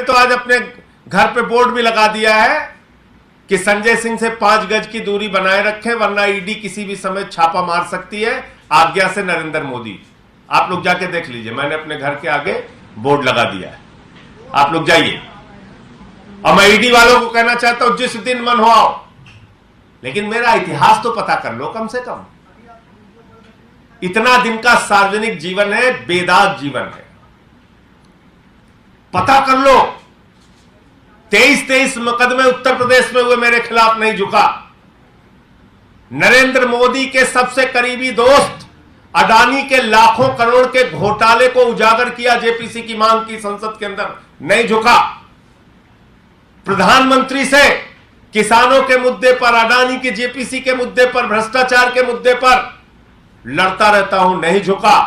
तो आज अपने घर पे बोर्ड भी लगा दिया है कि संजय सिंह से 5 गज की दूरी बनाए रखें, वरना ईडी किसी भी समय छापा मार सकती है, आज्ञा से नरेंद्र मोदी। आप लोग जाके देख लीजिए, मैंने अपने घर के आगे बोर्ड लगा दिया है, आप लोग जाइए। और मैं ईडी वालों को कहना चाहता हूं, जिस दिन मन हो आओ, लेकिन मेरा इतिहास तो पता कर लो कम से कम। इतना दिन का सार्वजनिक जीवन है, बेदाग जीवन है, पता कर लो। 23 मुकदमे उत्तर प्रदेश में हुए, मेरे खिलाफ नहीं झुका। नरेंद्र मोदी के सबसे करीबी दोस्त अडानी के लाखों करोड़ के घोटाले को उजागर किया, जेपीसी की मांग की संसद के अंदर, नहीं झुका। प्रधानमंत्री से किसानों के मुद्दे पर, अडानी के जेपीसी के मुद्दे पर, भ्रष्टाचार के मुद्दे पर लड़ता रहता हूं, नहीं झुका।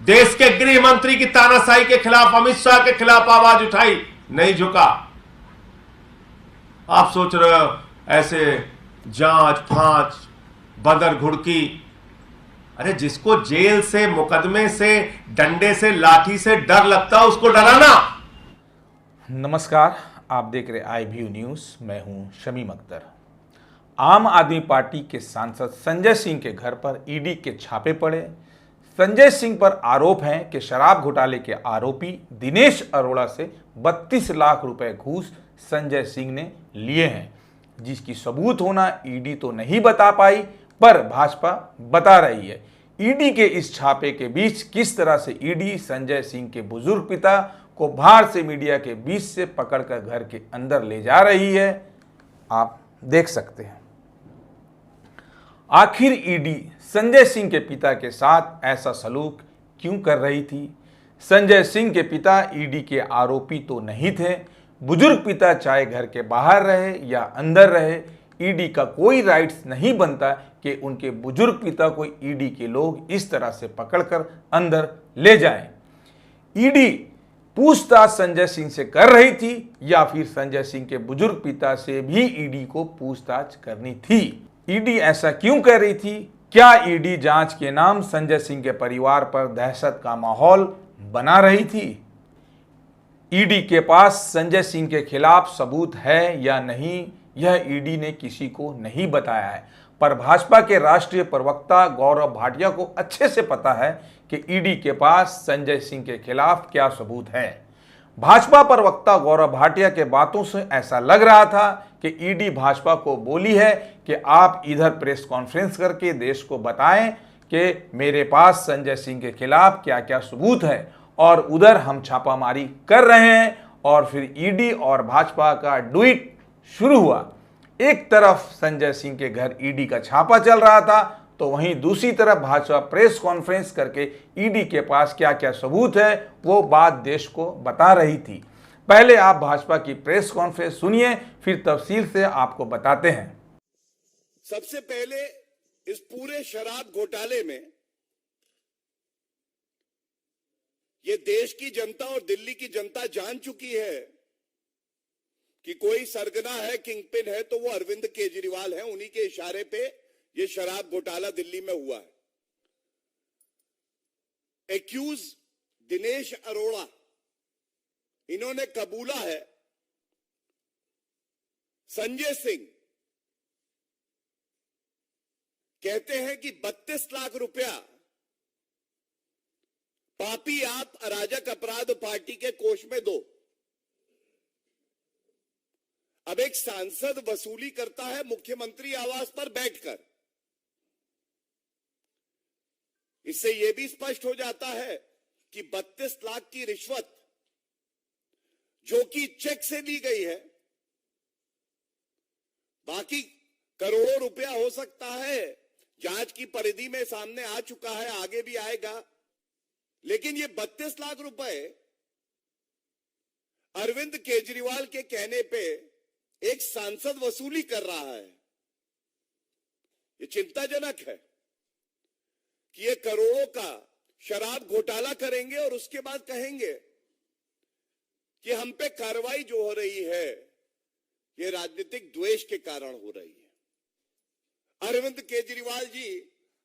देश के गृह मंत्री की तानाशाही के खिलाफ, अमित शाह के खिलाफ आवाज उठाई, नहीं झुका। आप सोच रहे हो ऐसे जांच फांच बदर घुड़की, अरे जिसको जेल से, मुकदमे से, डंडे से, लाठी से डर लगता है, उसको डराना। नमस्कार, आप देख रहे IView न्यूज़। मैं हूं शमीम अख्तर। आम आदमी पार्टी के सांसद संजय सिंह के घर पर ईडी के छापे पड़े। संजय सिंह पर आरोप है कि शराब घोटाले के आरोपी दिनेश अरोड़ा से 32 लाख रुपए घूस संजय सिंह ने लिए हैं, जिसकी सबूत होना ईडी तो नहीं बता पाई, पर भाजपा बता रही है। ईडी के इस छापे के बीच किस तरह से ईडी संजय सिंह के बुजुर्ग पिता को बाहर से मीडिया के बीच से पकड़कर घर के अंदर ले जा रही है, आप देख सकते हैं। आखिर ईडी संजय सिंह के पिता के साथ ऐसा सलूक क्यों कर रही थी? संजय सिंह के पिता ईडी के आरोपी तो नहीं थे। बुजुर्ग पिता चाहे घर के बाहर रहे या अंदर रहे, ईडी का कोई राइट्स नहीं बनता कि उनके बुजुर्ग पिता को ईडी के लोग इस तरह से पकड़कर अंदर ले जाएं। ईडी पूछताछ संजय सिंह से कर रही थी या फिर संजय सिंह के बुजुर्ग पिता से भी ईडी को पूछताछ करनी थी? ईडी ऐसा क्यों कर रही थी? क्या ईडी जांच के नाम संजय सिंह के परिवार पर दहशत का माहौल बना रही थी? ईडी के पास संजय सिंह के खिलाफ सबूत है या नहीं, यह ईडी ने किसी को नहीं बताया है, पर भाजपा के राष्ट्रीय प्रवक्ता गौरव भाटिया को अच्छे से पता है कि ईडी के पास संजय सिंह के खिलाफ क्या सबूत है। भाजपा प्रवक्ता गौरव भाटिया के बातों से ऐसा लग रहा था कि ईडी भाजपा को बोली है कि आप इधर प्रेस कॉन्फ्रेंस करके देश को बताएं कि मेरे पास संजय सिंह के खिलाफ क्या क्या सबूत है, और उधर हम छापामारी कर रहे हैं। और फिर ईडी और भाजपा का डुइट शुरू हुआ। एक तरफ संजय सिंह के घर ईडी का छापा चल रहा था, तो वहीं दूसरी तरफ भाजपा प्रेस कॉन्फ्रेंस करके ईडी के पास क्या क्या सबूत है वो बात देश को बता रही थी। पहले आप भाजपा की प्रेस कॉन्फ्रेंस सुनिए, फिर तफसील से आपको बताते हैं। सबसे पहले इस पूरे शराब घोटाले में ये देश की जनता और दिल्ली की जनता जान चुकी है कि कोई सरगना है, किंगपिन है, तो वो अरविंद केजरीवाल है। उन्हीं के इशारे पे ये शराब घोटाला दिल्ली में हुआ है। एक्यूज दिनेश अरोड़ा, इन्होंने कबूला है संजय सिंह कहते हैं कि 32 लाख रुपया पापी आप अराजक अपराध पार्टी के कोष में दो। अब एक सांसद वसूली करता है मुख्यमंत्री आवास पर बैठकर। इससे यह भी स्पष्ट हो जाता है कि 32 लाख की रिश्वत जो कि चेक से ली गई है, बाकी करोड़ों रुपया हो सकता है, जांच की परिधि में सामने आ चुका है, आगे भी आएगा, लेकिन ये 32 लाख रुपए अरविंद केजरीवाल के कहने पे एक सांसद वसूली कर रहा है। ये चिंताजनक है कि ये करोड़ों का शराब घोटाला करेंगे और उसके बाद कहेंगे कि हम पे कार्रवाई जो हो रही है ये राजनीतिक द्वेष के कारण हो रही है। अरविंद केजरीवाल जी,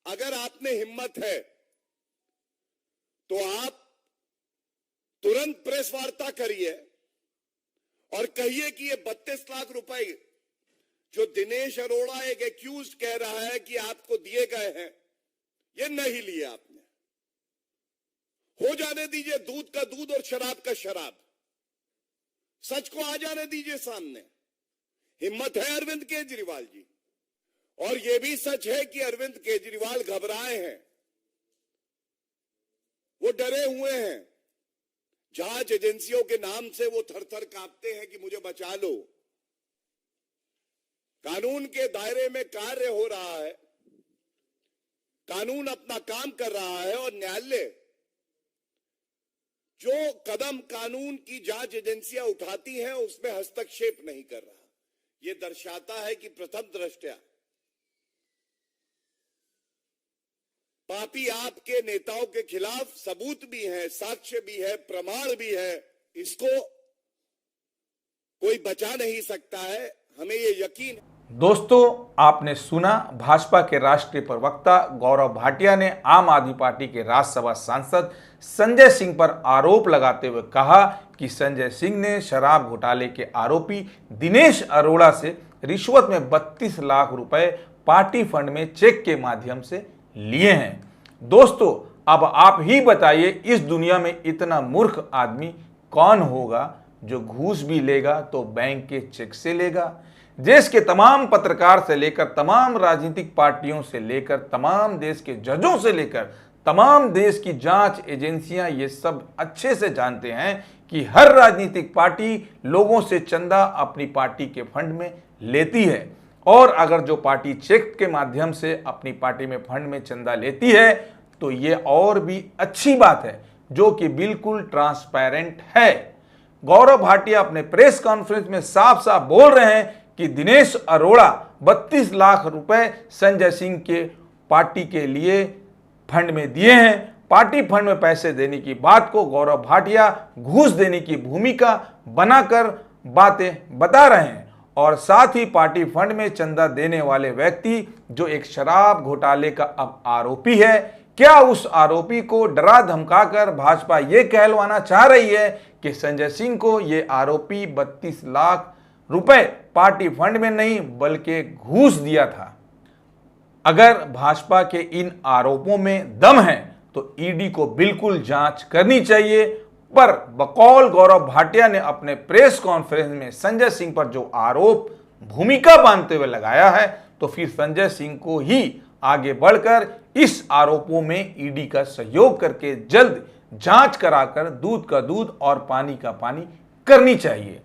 अगर आपने हिम्मत है तो आप तुरंत प्रेस वार्ता करिए और कहिए कि ये 32 लाख रुपए जो दिनेश अरोड़ा एक एक्यूज कह रहा है कि आपको दिए गए हैं, ये नहीं लिए आपने। हो जाने दीजिए दूध का दूध और शराब का शराब, सच को आ जाने दीजिए सामने। हिम्मत है अरविंद केजरीवाल जी। और यह भी सच है कि अरविंद केजरीवाल घबराए हैं, वो डरे हुए हैं। जांच एजेंसियों के नाम से वो थर-थर कांपते हैं कि मुझे बचा लो। कानून के दायरे में कार्य हो रहा है, कानून अपना काम कर रहा है और न्यायालय जो कदम कानून की जांच एजेंसियां उठाती हैं उसमें हस्तक्षेप नहीं कर रहा। यह दर्शाता है कि प्रथम दृष्टया पापी आपके नेताओं के खिलाफ सबूत भी है, साक्ष्य भी है, प्रमाण भी है। इसको कोई बचा नहीं सकता है, हमें ये यकीन है। दोस्तों, आपने सुना भाजपा के राष्ट्रीय प्रवक्ता गौरव भाटिया ने आम आदमी पार्टी के राज्यसभा सांसद संजय सिंह पर आरोप लगाते हुए कहा कि संजय सिंह ने शराब घोटाले के आरोपी दिनेश अरोड़ा से रिश्वत में 32 लाख रुपए पार्टी फंड में चेक के माध्यम से लिए हैं। दोस्तों, अब आप ही बताइए, इस दुनिया में इतना मूर्ख आदमी कौन होगा जो घूस भी लेगा तो बैंक के चेक से लेगा। देश के तमाम पत्रकार से लेकर तमाम राजनीतिक पार्टियों से लेकर तमाम देश के जजों से लेकर तमाम देश की जांच एजेंसियां ये सब अच्छे से जानते हैं कि हर राजनीतिक पार्टी लोगों से चंदा अपनी पार्टी के फंड में लेती है। और अगर जो पार्टी चेक के माध्यम से अपनी पार्टी में फंड में चंदा लेती है तो ये और भी अच्छी बात है, जो कि बिल्कुल ट्रांसपेरेंट है। गौरव भाटिया अपने प्रेस कॉन्फ्रेंस में साफ साफ बोल रहे हैं कि दिनेश अरोड़ा 32 लाख रुपए संजय सिंह के पार्टी के लिए फंड में दिए हैं। पार्टी फंड में पैसे देने की बात को गौरव भाटिया घूस देने की भूमिका बनाकर बातें बता रहे हैं। और साथ ही पार्टी फंड में चंदा देने वाले व्यक्ति जो एक शराब घोटाले का अब आरोपी है, क्या उस आरोपी को डरा धमकाकर भाजपा ये कहलवाना चाह रही है कि संजय सिंह को ये आरोपी 32 लाख रुपए पार्टी फंड में नहीं बल्कि घूस दिया था। अगर भाजपा के इन आरोपों में दम है तो ईडी को बिल्कुल जांच करनी चाहिए, पर बकौल गौरव भाटिया ने अपने प्रेस कॉन्फ्रेंस में संजय सिंह पर जो आरोप भूमिका बांधते हुए लगाया है, तो फिर संजय सिंह को ही आगे बढ़कर इस आरोपों में ईडी का सहयोग करके जल्द जांच कराकर दूध का दूध और पानी का पानी करनी चाहिए।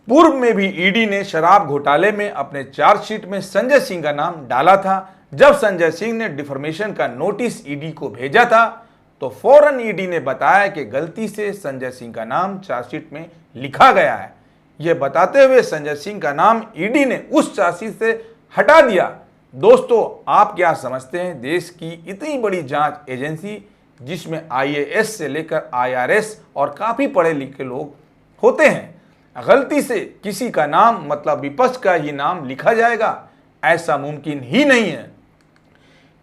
पूर्व में भी ईडी ने शराब घोटाले में अपने चार्जशीट में संजय सिंह का नाम डाला था। जब संजय सिंह ने डिफर्मेशन का नोटिस ईडी को भेजा था तो फौरन ईडी ने बताया कि गलती से संजय सिंह का नाम चार्जशीट में लिखा गया है। यह बताते हुए संजय सिंह का नाम ईडी ने उस चार्जशीट से हटा दिया। दोस्तों, आप क्या समझते हैं, देश की इतनी बड़ी जांच एजेंसी जिसमें IAS से लेकर IRS और काफी पढ़े लिखे लोग होते हैं, गलती से किसी का नाम मतलब विपक्ष का ही नाम लिखा जाएगा? ऐसा मुमकिन ही नहीं है,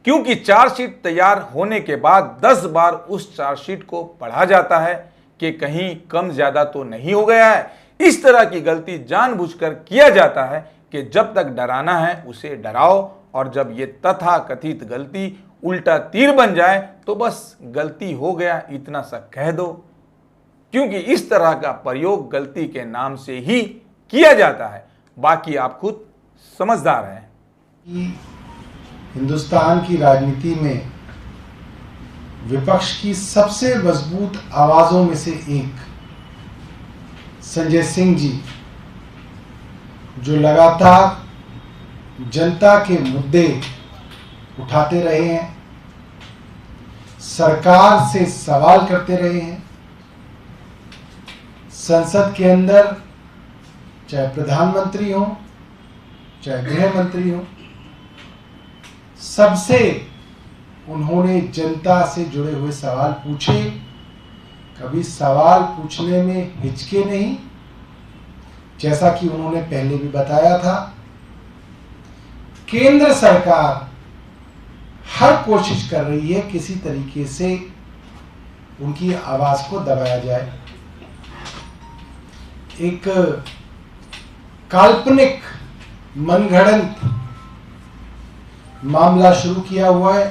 क्योंकि चार्जशीट तैयार होने के बाद 10 बार उस चार्जशीट को पढ़ा जाता है कि कहीं कम ज्यादा तो नहीं हो गया है। इस तरह की गलती जानबूझकर किया जाता है कि जब तक डराना है उसे डराओ, और जब ये तथाकथित गलती उल्टा तीर बन जाए तो बस गलती हो गया इतना सा कह दो, क्योंकि इस तरह का प्रयोग गलती के नाम से ही किया जाता है। बाकी आप खुद समझदार हैं। हिंदुस्तान की राजनीति में विपक्ष की सबसे मजबूत आवाजों में से एक संजय सिंह जी, जो लगातार जनता के मुद्दे उठाते रहे हैं, सरकार से सवाल करते रहे हैं, संसद के अंदर चाहे प्रधानमंत्री हो चाहे गृह मंत्री हो, सबसे उन्होंने जनता से जुड़े हुए सवाल पूछे। कभी सवाल पूछने में हिचके नहीं, जैसा कि उन्होंने पहले भी बताया था। केंद्र सरकार हर कोशिश कर रही है किसी तरीके से उनकी आवाज को दबाया जाए। एक काल्पनिक मनगढ़ंत मामला शुरू किया हुआ है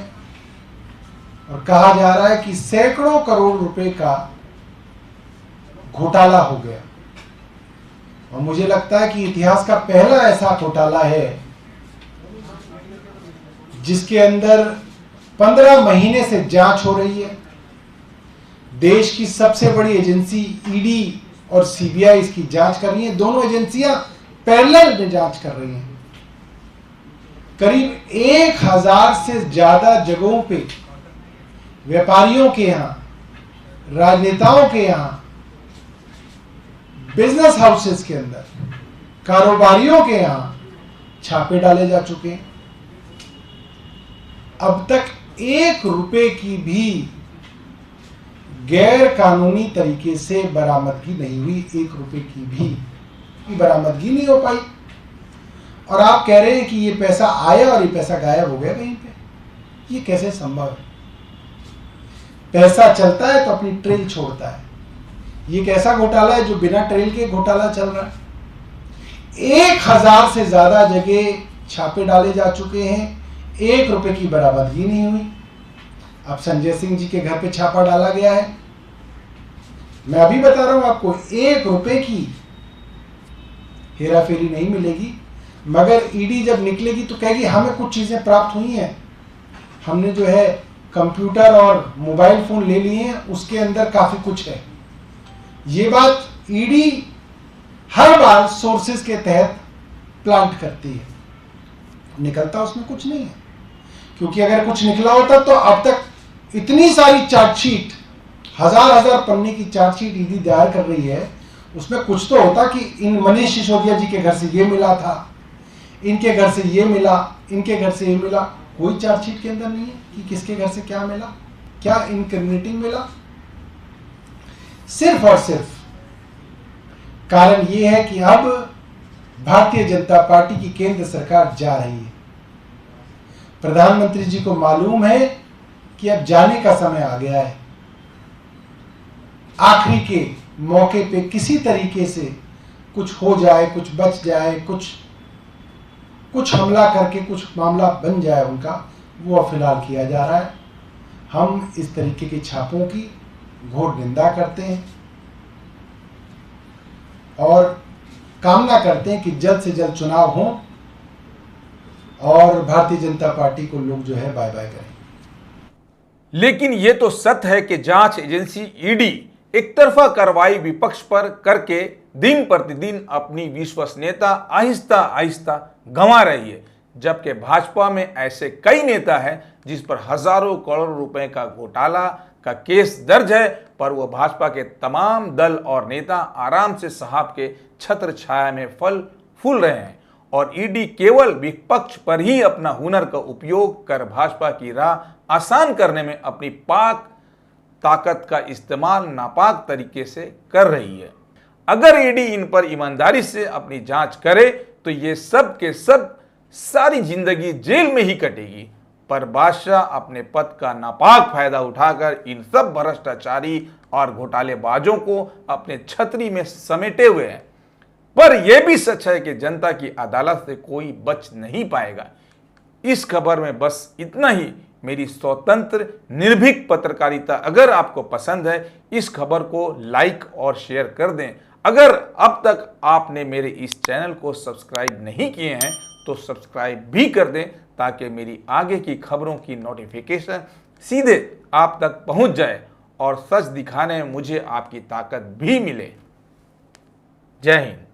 और कहा जा रहा है कि सैकड़ों करोड़ रुपए का घोटाला हो गया। और मुझे लगता है कि इतिहास का पहला ऐसा घोटाला है जिसके अंदर 15 महीने से जांच हो रही है। देश की सबसे बड़ी एजेंसी ईडी और सीबीआई इसकी जांच कर रही है। दोनों एजेंसियां पैरेलल में जांच कर रही हैं। करीब 1000 से ज्यादा जगहों पे व्यापारियों के यहां, राजनेताओं के यहां, बिजनेस हाउसेस के अंदर, कारोबारियों के यहां छापे डाले जा चुके हैं। अब तक 1 रुपए की भी गैर कानूनी तरीके से बरामदगी नहीं हुई। 1 रुपए की भी बरामदगी नहीं हो पाई। और आप कह रहे हैं कि ये पैसा आया और ये पैसा गायब हो गया कहीं पे। ये कैसे संभव है? पैसा चलता है तो अपनी ट्रेल छोड़ता है। ये कैसा घोटाला है जो बिना ट्रेल के घोटाला चल रहा है? 1000 से ज्यादा जगह छापे डाले जा चुके हैं, 1 रुपए की बरामदगी नहीं हुई। अब संजय सिंह जी के घर पे छापा डाला गया है। मैं अभी बता रहा हूं आपको, 1 रुपए की हेराफेरी नहीं मिलेगी। मगर ईडी जब निकलेगी तो कहेगी हमें कुछ चीजें प्राप्त हुई हैं, हमने जो है कंप्यूटर और मोबाइल फोन ले लिए हैं, उसके अंदर काफी कुछ है। ये बात ईडी हर बार सोर्सेस के तहत प्लांट करती है। निकलता उसमें कुछ नहीं है, क्योंकि अगर कुछ निकला होता तो अब तक इतनी सारी चार्जशीट, हजार पन्ने की चार्जशीट ईडी दायर कर रही है, उसमें कुछ तो होता कि इन मनीष सिसोदिया जी के घर से ये मिला था, इनके घर से ये मिला, इनके घर से ये मिला। कोई चार्जशीट के अंदर नहीं है कि किसके घर से क्या मिला, क्या इनक्रिमिनेटिंग मिला। सिर्फ और सिर्फ कारण यह है कि अब भारतीय जनता पार्टी की केंद्र सरकार जा रही है। प्रधानमंत्री जी को मालूम है कि अब जाने का समय आ गया है। आखिरी के मौके पे किसी तरीके से कुछ हो जाए, कुछ बच जाए, कुछ हमला करके कुछ मामला बन जाए उनका, वो फिलहाल किया जा रहा है। हम इस तरीके के छापों की घोर निंदा करते हैं और कामना करते हैं कि जल्द से जल्द चुनाव हो और भारतीय जनता पार्टी को लोग जो है बाय बाय करें। लेकिन ये तो सत्य है कि जांच एजेंसी ईडी एक तरफा कार्रवाई विपक्ष पर करके दिन प्रतिदिन अपनी विश्वसनीयता आहिस्ता आहिस्ता गंवा रही है, जबकि भाजपा में ऐसे कई नेता हैं जिस पर हजारों करोड़ रुपए का घोटाला का केस दर्ज है, पर वह भाजपा के तमाम दल और नेता आराम से साहब के छत्र छाया में फल फूल रहे हैं और ईडी केवल विपक्ष पर ही अपना हुनर का उपयोग कर भाजपा की राह आसान करने में अपनी पाक ताकत का इस्तेमाल नापाक तरीके से कर रही है। अगर ईडी इन पर ईमानदारी से अपनी जांच करे तो ये सब के सब सारी जिंदगी जेल में ही कटेगी, पर बादशाह अपने पद का नापाक फायदा उठाकर इन सब भ्रष्टाचारी और घोटालेबाजों को अपने छतरी में समेटे हुए हैं। पर यह भी सच है कि जनता की अदालत से कोई बच नहीं पाएगा। इस खबर में बस इतना ही। मेरी स्वतंत्र निर्भीक पत्रकारिता अगर आपको पसंद है, इस खबर को लाइक और शेयर कर दें। अगर अब तक आपने मेरे इस चैनल को सब्सक्राइब नहीं किए हैं तो सब्सक्राइब भी कर दें, ताकि मेरी आगे की खबरों की नोटिफिकेशन सीधे आप तक पहुंच जाए और सच दिखाने में मुझे आपकी ताकत भी मिले। जय हिंद।